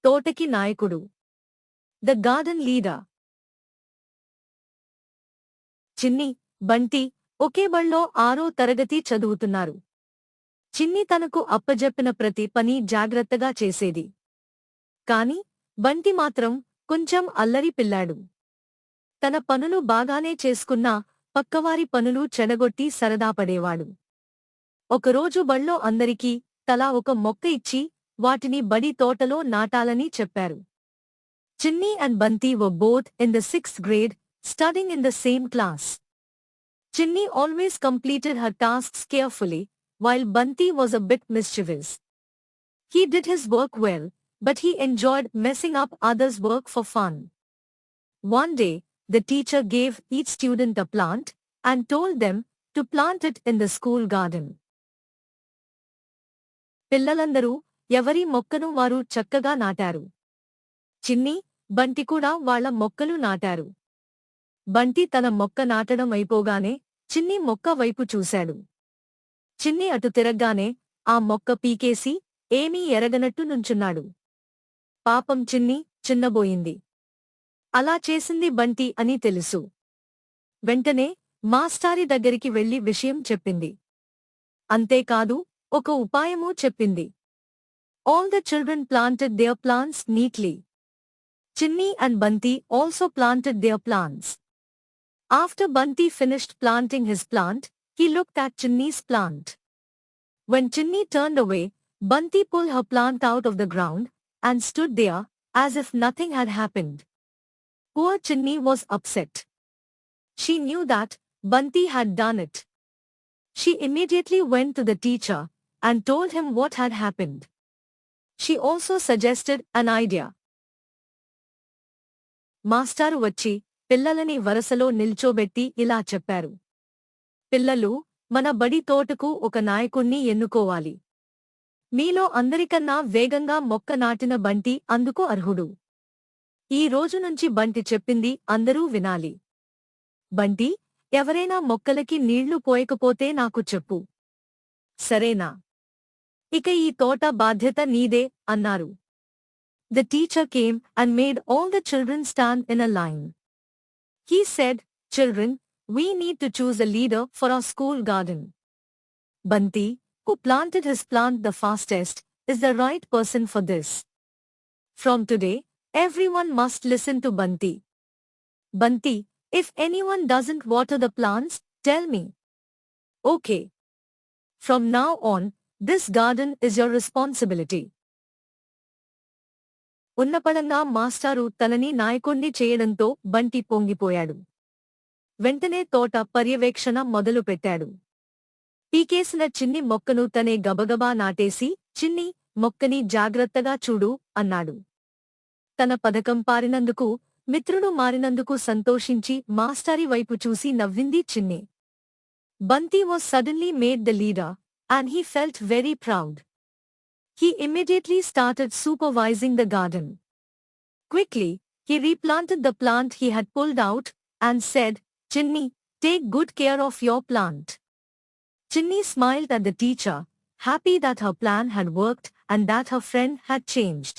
తోటకి నాయకుడు. The garden leader. చిన్ని, బంటి ఒకే బళ్ళో 6వ తరగతి చదువుతున్నారు. చిన్ని తనకు అప్పజెప్పిన ప్రతి పని జాగ్రత్తగా చేసేది. కాని బంటి మాత్రం కొంచెం అల్లరి పిల్లాడు. తన పనులు బాగానే చేసుకున్నా పక్కవారి పనులు చెడగొట్టి సరదాపడేవాడు. ఒకరోజు బళ్ళో అందరికీ తలా ఒక మొక్క ఇచ్చి వాటిని బడి తోటలో నాటాలని చెప్పారు. చిన్ని and Bunty were both in the 6th grade, studying in the same class. Chinni always completed her tasks carefully, while Bunty was a bit mischievous. He did his work well, but he enjoyed messing up others' work for fun. One day, the teacher gave each student a plant and told them to plant it in the school garden. పిల్లలందరూ ఎవరి మొక్కను వారు చక్కగా నాటారు. చిన్ని, బంటి కూడా వాళ్ళ మొక్కలు నాటారు. బంటి తన మొక్క నాటడం అయిపోగానే చిన్ని మొక్క వైపు చూశాడు. చిన్ని అటు తిరగ్గానే ఆ మొక్క పీకేసి ఏమీ ఎరగనట్టు నుంచున్నాడు. పాపం చిన్ని చిన్నబోయింది. అలా చేసింది బంటి అని తెలుసు. వెంటనే మాస్టారి దగ్గరికి వెళ్లి విషయం చెప్పింది. అంతేకాదు ఒక ఉపాయమూ చెప్పింది. All the children planted their plants neatly. Chinni and Bunty also planted their plants. After Bunty finished planting his plant, he looked at Chinni's plant. When Chinni turned away, Bunty pulled her plant out of the ground and stood there as if nothing had happened. Poor Chinni was upset. She knew that Bunty had done it. She immediately went to the teacher and told him what had happened. She also suggested an idea. మాస్టారు వచ్చి పిల్లలని వరసలో నిల్చోబెట్టి ఇలా చెప్పారు. పిల్లలు, మన బడి తోటకు ఒక నాయకుణ్ణి ఎన్నుకోవాలి. మీలో అందరికన్నా వేగంగా మొక్క నాటిన బంటి అందుకు అర్హుడు. ఈ రోజు నుంచి బంటి చెప్పింది అందరూ వినాలి. బంటి, ఎవరైనా మొక్కలకి నీళ్లు పోయకపోతే నాకు చెప్పు. సరేనా? ఇక ఈ తోట బాధ్యత నీదే అన్నారు. The teacher came and made all the children stand in a line. He said, "Children, we need to choose a leader for our school garden. Bunty, who planted his plant the fastest, is the right person for this. From today, everyone must listen to Bunty. Bunty, if anyone doesn't water the plants, tell me. Okay. From now on, this garden is your responsibility." ఉన్నపళంగా మాస్టారు తనని నాయకుణ్ణి చేయడంతో బంటి పొంగిపోయాడు. వెంటనే తోట పర్యవేక్షణ మొదలుపెట్టాడు. పీకేసిన చిన్ని మొక్కను తనే గబగబా నాటేసి, చిన్ని, మొక్కని జాగ్రత్తగా చూడు అన్నాడు. తన పథకం పారినందుకు, మిత్రుడు మారినందుకు సంతోషించి మాస్టారి వైపు చూసి నవ్వింది చిన్ని. Bunty was suddenly made the leader, and he felt very proud. He immediately started supervising the garden. Quickly, he replanted the plant he had pulled out and said, "Chinni, take good care of your plant." Chinni smiled at the teacher, happy that her plan had worked and that her friend had changed.